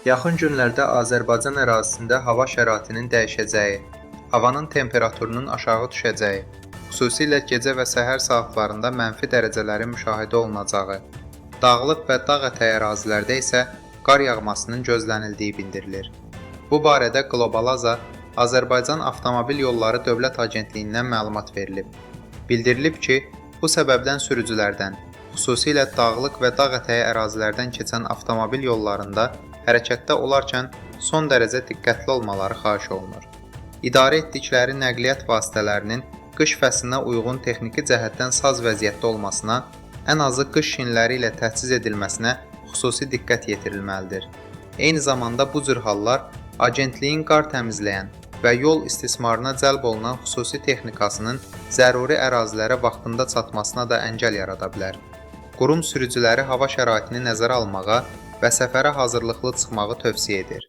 Yaxın günlərdə Azərbaycan ərazisində hava şəraitinin dəyişəcəyi, havanın temperaturunun aşağı düşəcəyi, xüsusilə gecə və səhər saatlarında mənfi dərəcələrin müşahidə olunacağı, dağlıq və dağ ətəyi ərazilərdə isə qar yağmasının gözlənildiyi bildirilir. Bu barədə Qlobalaza Azərbaycan Avtomobil Yolları Dövlət Agentliyindən məlumat verilib. Bildirilib ki, bu səbəbdən sürücülərdən, xüsusilə dağlıq və dağ ətəyi ərazilərdən keçən avtomobil yollarında hərəkətdə olarkən son dərəcə diqqətli olmaları xahiş olunur. İdarə etdikləri nəqliyyat vasitələrinin qış fəslinə uyğun texniki cəhətdən saz vəziyyətdə olmasına, ən azı qış şinləri ilə təchiz edilməsinə xüsusi diqqət yetirilməlidir. Eyni zamanda bu cür hallar agentliyin qar təmizləyən və yol istismarına cəlb olunan xüsusi texnikasının zəruri ərazilərə vaxtında çatmasına da əngəl yarada bilər. Qurum sürücüləri hava şəraitini nəzərə almağa və səfərə hazırlıqlı çıxmağı tövsiyə edir.